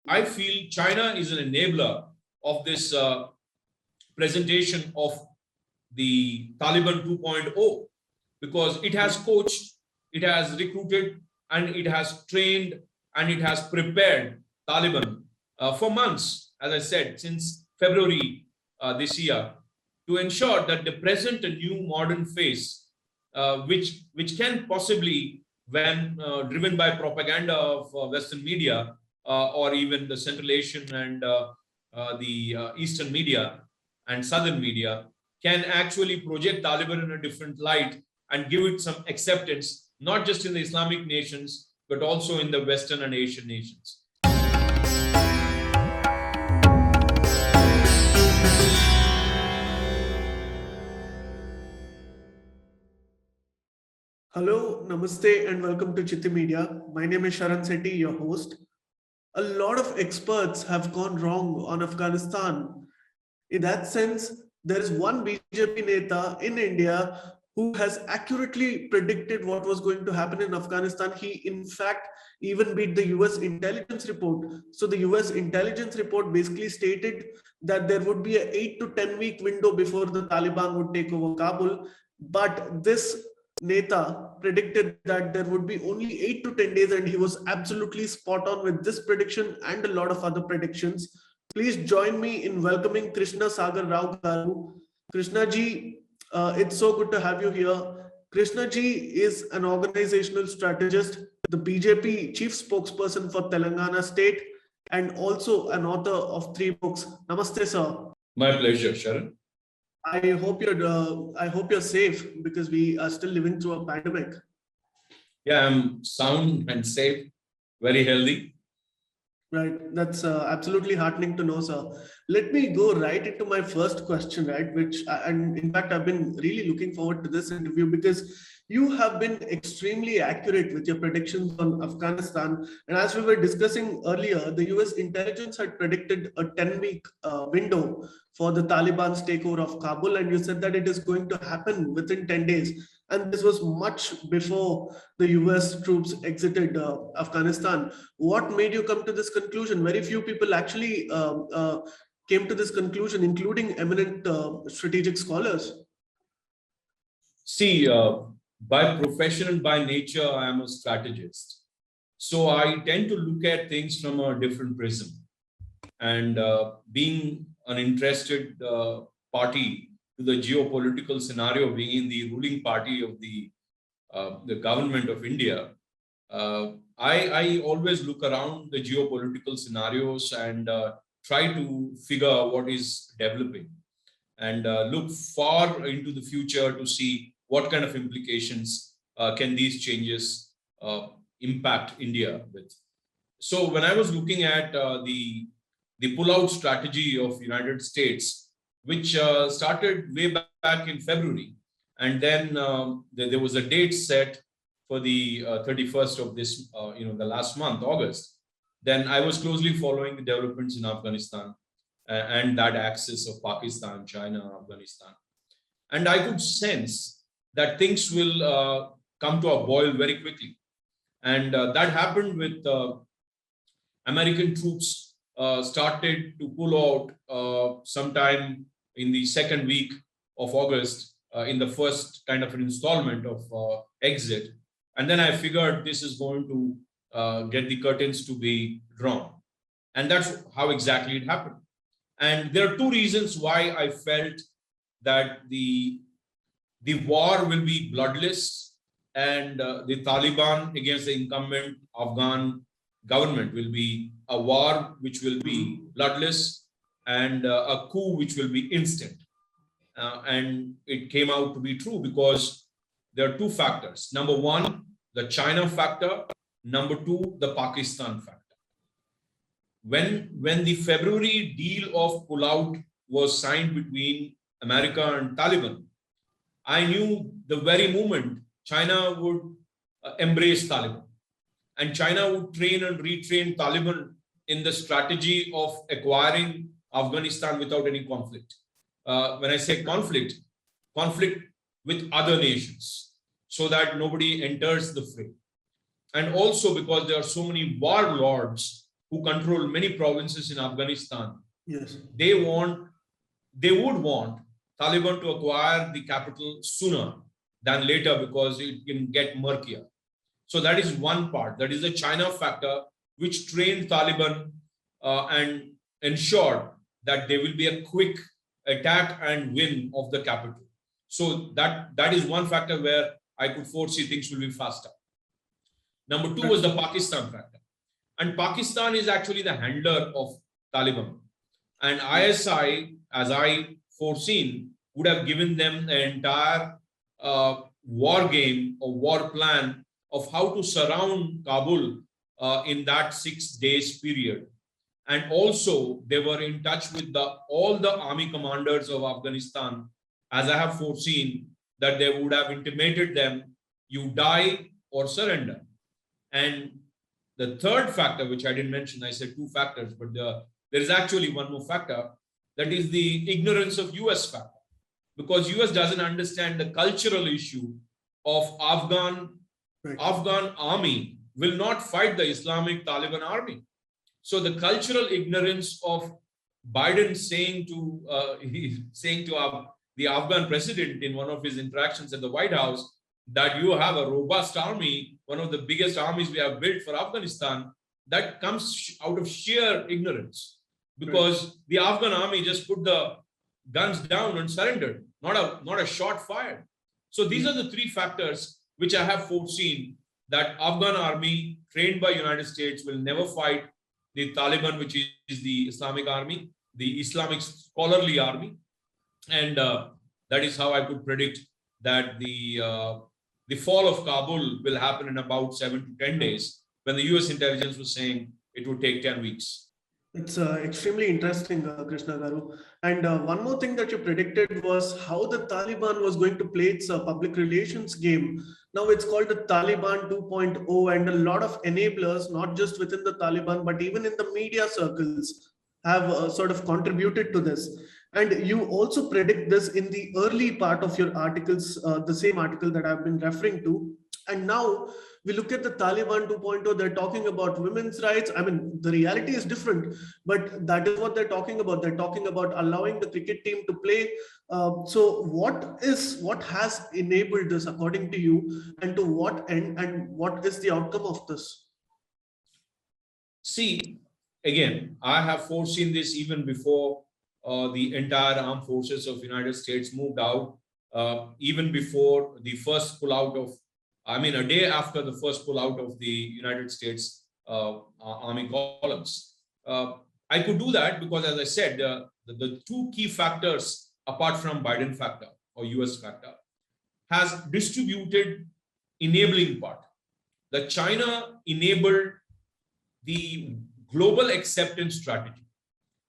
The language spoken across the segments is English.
I feel China is an enabler of this presentation of the Taliban 2.0 because it has coached, it has recruited, and it has trained, and it has prepared Taliban for months, as I said, since February this year, to ensure that they present a new modern face, which can possibly, when driven by propaganda of Western media or even the Central Asian and the Eastern media and Southern media, can actually project Taliban in a different light and give it some acceptance, not just in the Islamic nations, but also in the Western and Asian nations. Hello, namaste, and welcome to Citti Media. My name is Sharan Citti, your host. A lot of experts have gone wrong on Afghanistan. In that sense, there is one BJP Neta in India who has accurately predicted what was going to happen in Afghanistan. He, in fact, even beat the US intelligence report. So, the US intelligence report basically stated that there would be an 8 to 10 week window before the Taliban would take over Kabul. But this Neta predicted that there would be only 8 to 10 days, and he was absolutely spot on with this prediction and a lot of other predictions. Please join me in welcoming Krishna Saagar Rao Garu. Krishna ji, it's so good to have you here. Krishna ji is an organizational strategist, the BJP chief spokesperson for Telangana state, and also an author of 3 books. Namaste, sir. My pleasure, Sharan. I hope you're safe because we are still living through a pandemic. Yeah, I'm sound and safe, very healthy. Right, that's absolutely heartening to know, sir. Let me go right into my first question, right? And in fact, I've been really looking forward to this interview because you have been extremely accurate with your predictions on Afghanistan. And as we were discussing earlier, the US intelligence had predicted a 10-week window for the Taliban's takeover of Kabul, and you said that it is going to happen within 10 days. And this was much before the US troops exited Afghanistan. What made you come to this conclusion? Very few people actually came to this conclusion, including eminent strategic scholars. See, by profession and by nature, I am a strategist. So I tend to look at things from a different prism. And being an interested party to the geopolitical scenario, being in the ruling party of the government of India, I always look around the geopolitical scenarios and try to figure out what is developing and look far into the future to see what kind of implications can these changes impact India with. So when I was looking at the pull-out strategy of United States, which started way back in February, and then there was a date set for the 31st of this, the last month, August. Then I was closely following the developments in Afghanistan and that axis of Pakistan, China, Afghanistan. And I could sense that things will come to a boil very quickly. And that happened with American troops started to pull out sometime in the second week of August in the first kind of an installment of exit. And then I figured this is going to get the curtains to be drawn. And that's how exactly it happened. And there are 2 reasons why I felt that the war will be bloodless and the Taliban against the incumbent Afghan government will be a war which will be bloodless and a coup which will be instant. And it came out to be true because there are 2 factors. Number 1, the China factor. Number 2, the Pakistan factor. When the February deal of pullout was signed between America and Taliban, I knew the very moment China would embrace Taliban. And China would train and retrain Taliban in the strategy of acquiring Afghanistan without any conflict. When I say conflict with other nations, so that nobody enters the fray. And also because there are so many warlords who control many provinces in Afghanistan, Yes. they would want Taliban to acquire the capital sooner than later because it can get murkier. So that is one part. That is the China factor, which trained Taliban and ensured that there will be a quick attack and win of the capital. So that is one factor where I could foresee things will be faster. Number two was the Pakistan factor. And Pakistan is actually the handler of Taliban. And ISI, as I foreseen, would have given them the entire war game or war plan of how to surround Kabul in that 6 days period. And also they were in touch with all the army commanders of Afghanistan, as I have foreseen, that they would have intimated them, you die or surrender. And the third factor, which I didn't mention, I said two factors, but there is actually one more factor, that is the ignorance of US factor. Because US doesn't understand the cultural issue of Afghan army will not fight the Islamic Taliban army. So the cultural ignorance of Biden saying to the Afghan president in one of his interactions at the White House that you have a robust army, one of the biggest armies we have built for Afghanistan, that comes out of sheer ignorance, because the Afghan army just put the guns down and surrendered, not a shot fired. So these are the three factors which I have foreseen, that Afghan army trained by United States will never fight the Taliban, which is the Islamic army, the Islamic scholarly army. And that is how I could predict that the fall of Kabul will happen in about 7 to 10 days, when the US intelligence was saying it would take 10 weeks. It's extremely interesting, Krishna Garu. And one more thing that you predicted was how the Taliban was going to play its public relations game. Now it's called the Taliban 2.0, and a lot of enablers, not just within the Taliban, but even in the media circles, have sort of contributed to this. And you also predict this in the early part of your articles, the same article that I've been referring to. And now we look at the Taliban 2.0, they're talking about women's rights. I mean, the reality is different, but that is what they're talking about. They're talking about allowing the cricket team to play. So what has enabled this according to you, and to what end, and what is the outcome of this? See, again, I have foreseen this even before the entire armed forces of United States moved out, even before the first pullout of, a day after the first pullout of the United States army columns. I could do that because, as I said, the two key factors apart from Biden factor or US factor has distributed enabling part. The China enabled the global acceptance strategy.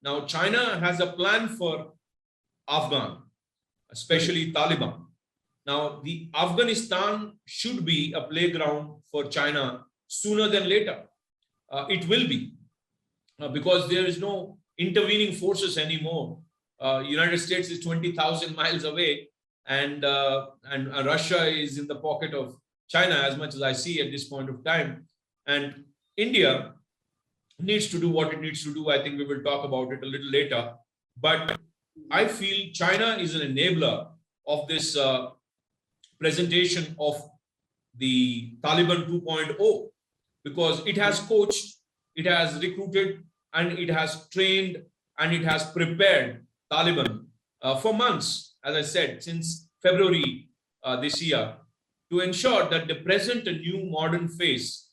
Now, China has a plan for Afghan, especially Taliban. Now, the Afghanistan should be a playground for China sooner than later. It will be, because there is no intervening forces anymore. United States is 20,000 miles away, and Russia is in the pocket of China, as much as I see at this point of time. And India needs to do what it needs to do. I think we will talk about it a little later. But I feel China is an enabler of this presentation of the Taliban 2.0, because it has coached, it has recruited, and it has trained, and it has prepared Taliban for months, as I said, since February this year, to ensure that they present a new modern face,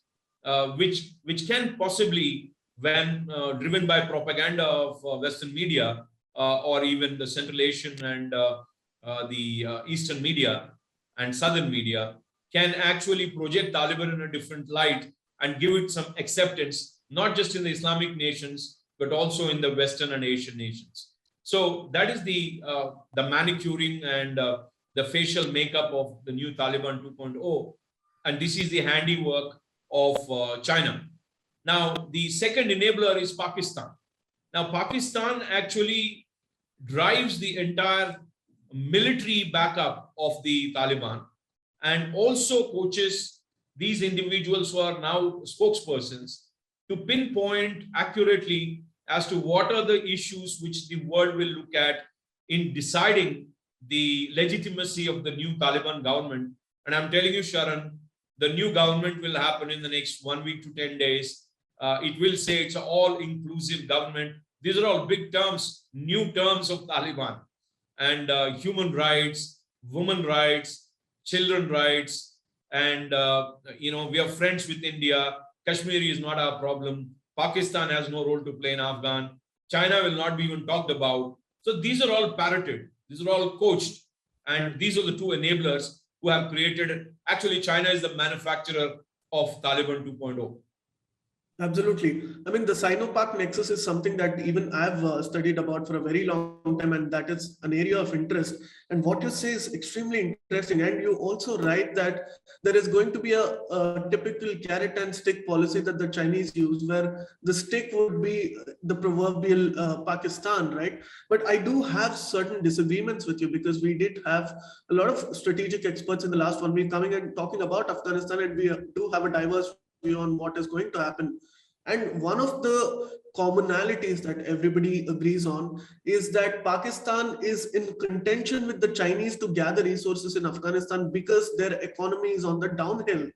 which can possibly, when driven by propaganda of Western media or even the Central Asian and the Eastern media and Southern media, can actually project Taliban in a different light and give it some acceptance, not just in the Islamic nations, but also in the Western and Asian nations. So that is the manicuring and the facial makeup of the new Taliban 2.0. And this is the handiwork of China. Now, the second enabler is Pakistan. Now, Pakistan actually drives the entire military backup of the Taliban, and also coaches these individuals who are now spokespersons to pinpoint accurately as to what are the issues which the world will look at in deciding the legitimacy of the new Taliban government. And I'm telling you, Sharon, the new government will happen in the next 1 week to 10 days. It will say it's an all-inclusive government. These are all big terms, new terms of Taliban. And human rights, women rights, children rights, and we are friends with India. Kashmir is not our problem. Pakistan has no role to play in Afghan. China will not be even talked about. So these are all parroted. These are all coached. And these are the two enablers who have created. Actually, China is the manufacturer of Taliban 2.0. Absolutely. I mean, the Sino-Pak nexus is something that even I've studied about for a very long time, and that is an area of interest. And what you say is extremely interesting. And you also write that there is going to be a typical carrot and stick policy that the Chinese use, where the stick would be the proverbial Pakistan, right? But I do have certain disagreements with you, because we did have a lot of strategic experts in the last 1 week coming and talking about Afghanistan, and we do have a diverse view on what is going to happen. And one of the commonalities that everybody agrees on is that Pakistan is in contention with the Chinese to gather resources in Afghanistan because their economy is on the downhill.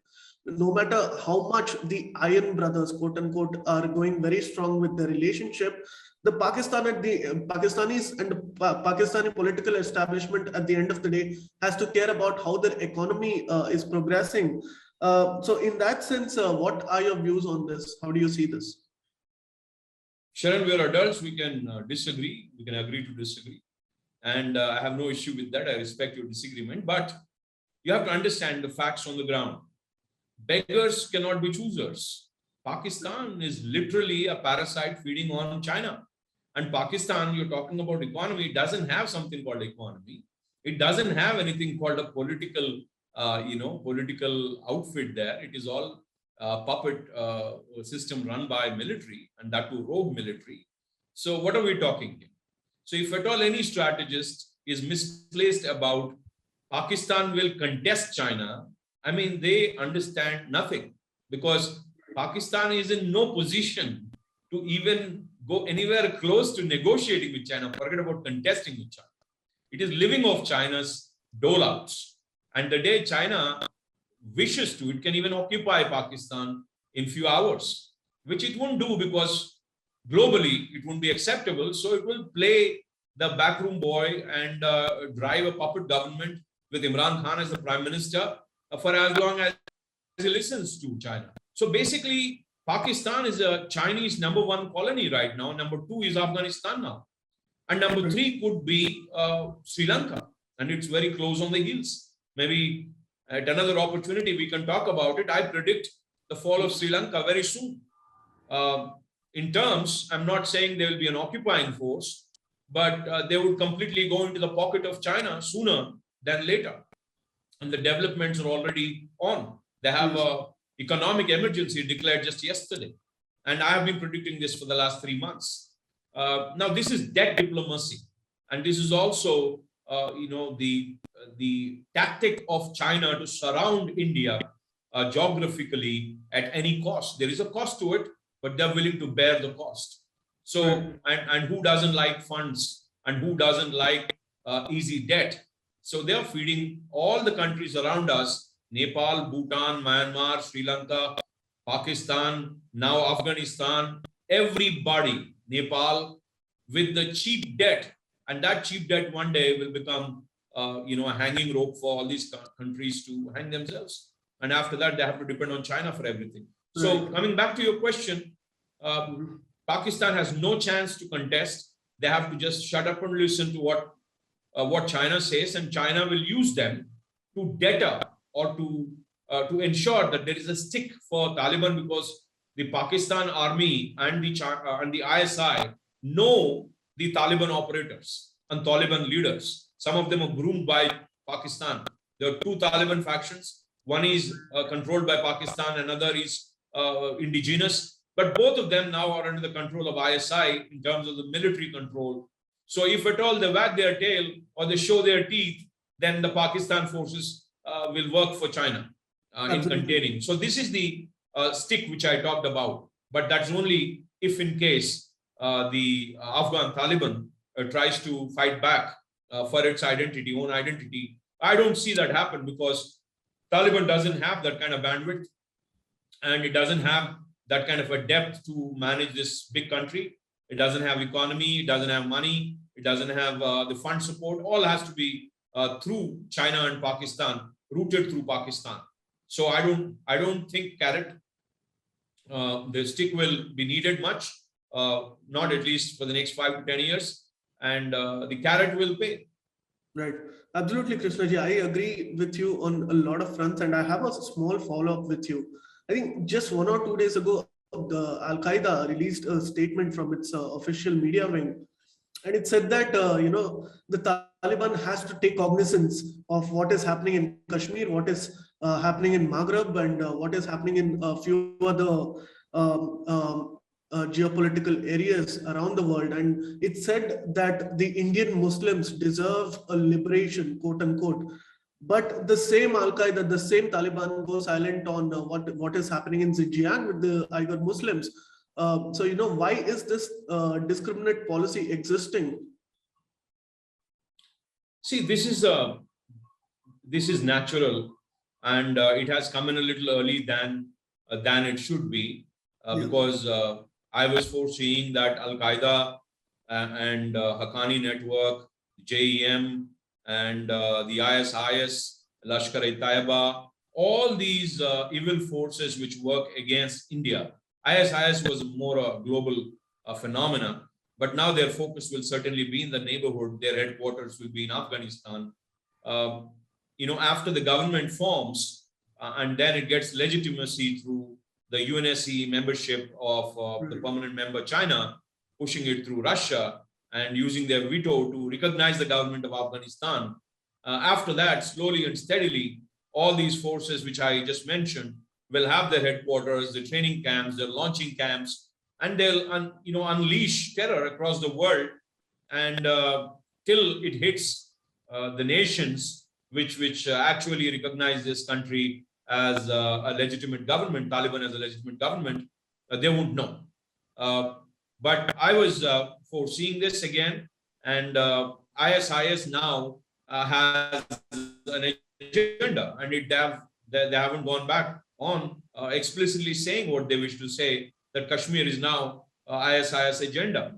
No matter how much the Iron Brothers, quote unquote, are going very strong with their relationship, the Pakistanis and the Pakistani political establishment at the end of the day has to care about how their economy is progressing. So in that sense, what are your views on this? How do you see this? Sharon, we are adults. We can disagree. We can agree to disagree. And I have no issue with that. I respect your disagreement. But you have to understand the facts on the ground. Beggars cannot be choosers. Pakistan is literally a parasite feeding on China. And Pakistan, you're talking about economy, doesn't have something called economy. It doesn't have anything called a political political outfit there. It is all puppet system run by military, and that too rogue military. So what are we talking here? So if at all any strategist is misplaced about Pakistan will contest China, I mean, they understand nothing, because Pakistan is in no position to even go anywhere close to negotiating with China. Forget about contesting with China. It is living off China's doleouts. And the day China wishes to, it can even occupy Pakistan in few hours, which it won't do because globally it won't be acceptable. So it will play the backroom boy and drive a puppet government with Imran Khan as the prime minister for as long as he listens to China. So basically, Pakistan is a Chinese #1 colony right now. #2 is Afghanistan now. And #3 could be Sri Lanka. And it's very close on the heels. Maybe at another opportunity, we can talk about it. I predict the fall of Sri Lanka very soon. In terms, I'm not saying there will be an occupying force, but they would completely go into the pocket of China sooner than later. And the developments are already on. They have an economic emergency declared just yesterday. And I have been predicting this for the last 3 months. Now, this is debt diplomacy. And this is also the tactic of China to surround India geographically at any cost. There is a cost to it, but they're willing to bear the cost. So, and who doesn't like funds, and who doesn't like easy debt? So they are feeding all the countries around us: Nepal, Bhutan, Myanmar, Sri Lanka, Pakistan, now Afghanistan, everybody, Nepal, with the cheap debt. And that cheap debt one day will become a hanging rope for all these countries to hang themselves. And after that, they have to depend on China for everything. So coming back to your question, Pakistan has no chance to contest. They have to just shut up and listen to what China says, and China will use them to deter or to ensure that there is a stick for Taliban, because the Pakistan army and the ISI know the Taliban operators and Taliban leaders. Some of them are groomed by Pakistan. There are 2 Taliban factions. One is controlled by Pakistan, another is indigenous. But both of them now are under the control of ISI in terms of the military control. So if at all they wag their tail or they show their teeth, then the Pakistan forces will work for China in containing. So this is the stick which I talked about. but that's only if in case the Afghan Taliban tries to fight back for its own identity. I don't see that happen because Taliban doesn't have that kind of bandwidth, and it doesn't have that kind of a depth to manage this big country. It doesn't have economy, it doesn't have money, it doesn't have the fund support. All has to be through China and Pakistan, rooted through Pakistan. So I don't think carrot, the stick will be needed much, not at least for the next 5 to 10 years, and the carrot will pay. Right. Absolutely, Krishnaji. I agree with you on a lot of fronts, and I have a small follow-up with you. I think just 1 or 2 days ago, the Al Qaeda released a statement from its official media wing, and it said that the Taliban has to take cognizance of what is happening in Kashmir, what is happening in Maghreb, and what is happening in a few other geopolitical areas around the world. And it said that the Indian Muslims deserve a liberation, quote unquote. But the same Al Qaeda, the same Taliban goes silent on what is happening in Xinjiang with the Uyghur Muslims. So, why is this discriminate policy existing? See, this is natural, and it has come in a little early than it should be, because I was foreseeing that Al Qaeda and Haqqani network, JEM, and the ISIS, Lashkar-e-Taiba, all these evil forces which work against India. ISIS was more a global phenomena, but now their focus will certainly be in the neighborhood. Their headquarters will be in Afghanistan. After the government forms, and then it gets legitimacy through the UNSC membership of the permanent member China, pushing it through Russia and using their veto to recognize the government of Afghanistan. After that, slowly and steadily, all these forces which I just mentioned will have their headquarters, the training camps, their launching camps, and they'll unleash terror across the world, and till it hits the nations which actually recognize this country as a legitimate government, Taliban as a legitimate government, they won't know. But I was foreseeing this again, and ISIS now has an agenda, and they haven't gone back on explicitly saying what they wish to say, that Kashmir is now ISIS agenda,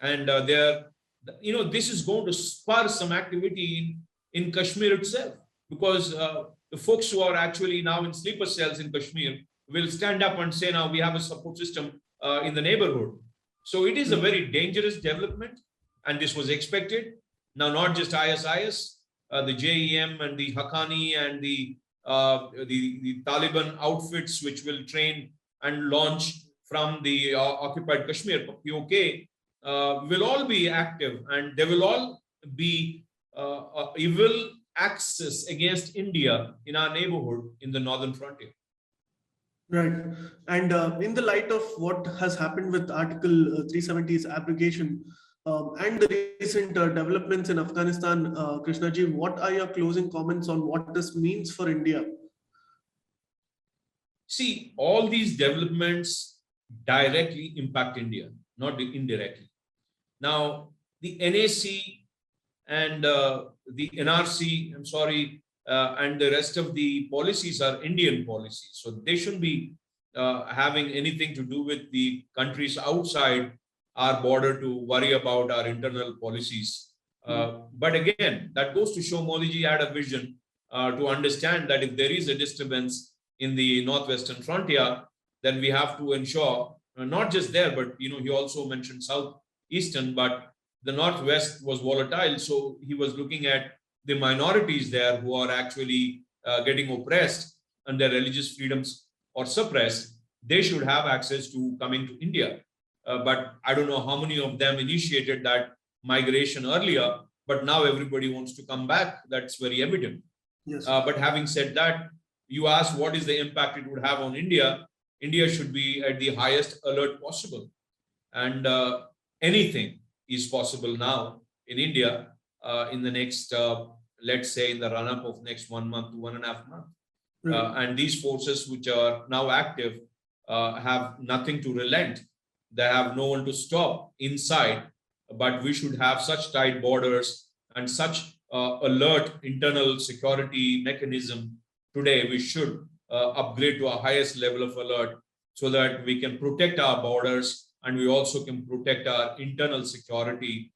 and this is going to spur some activity in Kashmir itself, because the folks who are actually now in sleeper cells in Kashmir will stand up and say, now we have a support system in the neighborhood. So it is a very dangerous development, and this was expected. Now, not just ISIS, the JEM and the Haqqani and the Taliban outfits which will train and launch from the occupied Kashmir, POK, will all be active, and they will all be evil axis against India in our neighborhood in the northern frontier. Right. And in the light of what has happened with Article 370's abrogation and the recent developments in Afghanistan, Krishnaji, what are your closing comments on what this means for India? See, all these developments directly impact India, not indirectly. Now, the NAC and the NRC, and the rest of the policies are Indian policies. So they shouldn't be having anything to do with the countries outside our border to worry about our internal policies. But again, that goes to show Modi ji had a vision to understand that if there is a disturbance in the northwestern frontier, then we have to ensure, not just there, but he also mentioned southeastern, but the northwest was volatile. So he was looking at the minorities there who are actually getting oppressed and their religious freedoms or suppressed. They should have access to coming to India. But I don't know how many of them initiated that migration earlier, but now everybody wants to come back. That's very evident. Yes. But having said that, you asked what is the impact it would have on India. India should be at the highest alert possible. And anything is possible now in India in the next, let's say, in the run-up of next 1 month to 1.5 months. And these forces which are now active have nothing to relent. They have no one to stop inside, but we should have such tight borders and such alert internal security mechanism. Today, we should upgrade to a highest level of alert so that we can protect our borders and we also can protect our internal security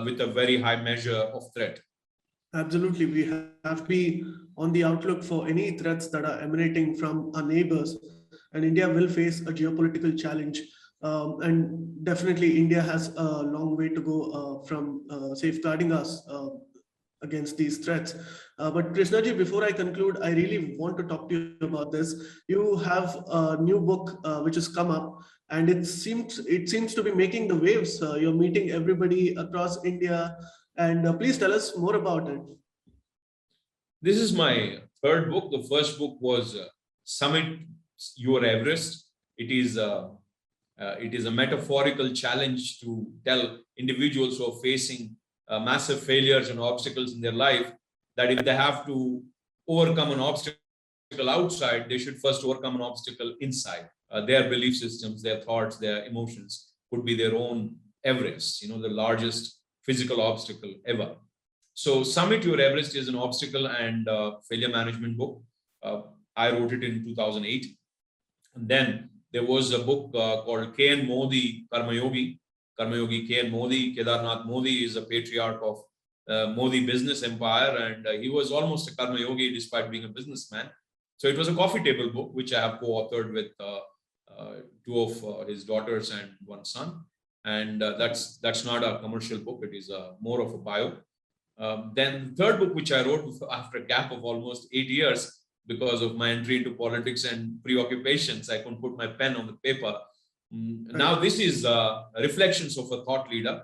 with a very high measure of threat. Absolutely. We have to be on the outlook for any threats that are emanating from our neighbors. And India will face a geopolitical challenge. And definitely, India has a long way to go from safeguarding us against these threats. But Krishnaji, before I conclude, I really want to talk to you about this. You have a new book which has come up, and it seems to be making the waves. You're meeting everybody across India, and please tell us more about it. This is my third book. The first book was Summit Your Everest. It is a metaphorical challenge to tell individuals who are facing massive failures and obstacles in their life that if they have to overcome an obstacle outside, they should first overcome an obstacle inside. Their belief systems, their thoughts, their emotions could be their own Everest, the largest physical obstacle ever. So Summit Your Everest is an obstacle and failure management book. I wrote it in 2008. And then there was a book called K.N. Modi, Karma Yogi. Karma Yogi K.N. Modi, Kedarnath Modi is a patriarch of Modi business empire. And he was almost a Karma Yogi despite being a businessman. So it was a coffee table book, which I have co-authored with two of his daughters and one son. And that's not a commercial book. It is more of a bio. Then the third book, which I wrote after a gap of almost 8 years, because of my entry into politics and preoccupations, I couldn't put my pen on the paper. Now this is reflections of a thought leader.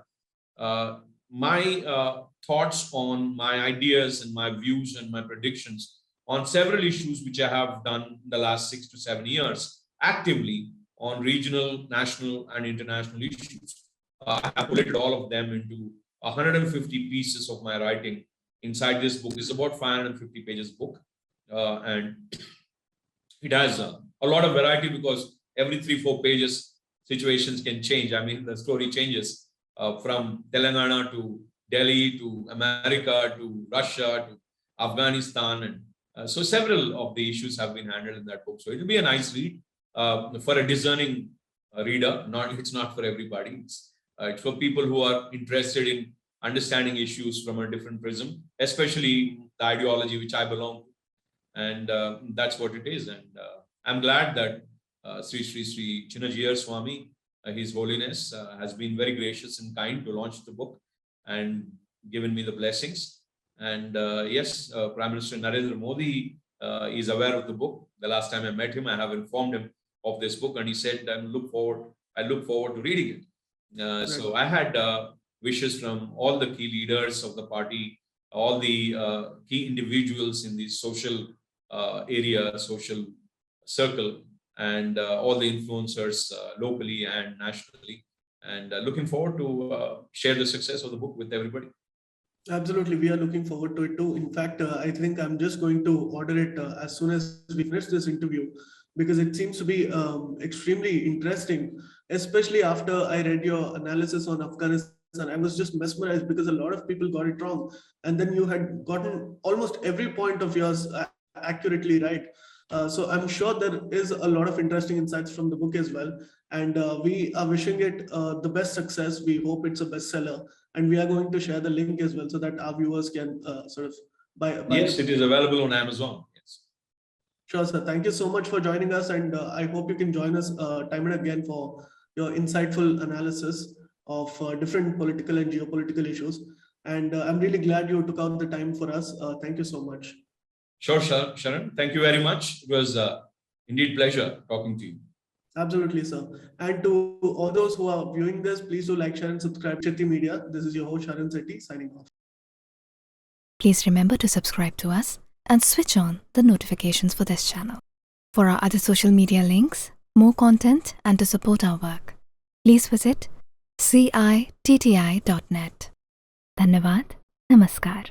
My thoughts on my ideas and my views and my predictions on several issues which I have done in the last 6 to 7 years actively on regional, national, and international issues. I have collated all of them into 150 pieces of my writing inside this book. It's about 550 pages book. And it has a lot of variety because every 3-4 pages situations can change. I mean, the story changes from Telangana to Delhi to America to Russia to Afghanistan, and so several of the issues have been handled in that book. So it will be a nice read for a discerning reader. It's not for everybody. It's for people who are interested in understanding issues from a different prism, especially the ideology which I belong to. And that's what it is. And I'm glad that Sri Chinnajiyar Swami, His Holiness, has been very gracious and kind to launch the book and given me the blessings. And yes, Prime Minister Narendra Modi is aware of the book. The last time I met him, I have informed him of this book, and he said, I look forward to reading it. So I had wishes from all the key leaders of the party, all the key individuals in the social area, social circle, and all the influencers locally and nationally. And looking forward to share the success of the book with everybody. Absolutely. We are looking forward to it too. In fact, I think I'm just going to order it as soon as we finish this interview, because it seems to be extremely interesting, especially after I read your analysis on Afghanistan. I was just mesmerized because a lot of people got it wrong. And then you had gotten almost every point of yours accurately right. So I'm sure there is a lot of interesting insights from the book as well. And we are wishing it the best success. We hope it's a bestseller. And we are going to share the link as well so that our viewers can sort of buy. Yes, it is available on Amazon. Yes. Sure, sir. Thank you so much for joining us. And I hope you can join us time and again for your insightful analysis of different political and geopolitical issues. And I'm really glad you took out the time for us. Thank you so much. Sure, Sharan. Thank you very much. It was indeed pleasure talking to you. Absolutely, sir. And to all those who are viewing this, please do like, share, and subscribe to Citti Media. This is your host, Sharan Citti, signing off. Please remember to subscribe to us and switch on the notifications for this channel. For our other social media links, more content, and to support our work, please visit citti.net. Dhanyavad. Namaskar.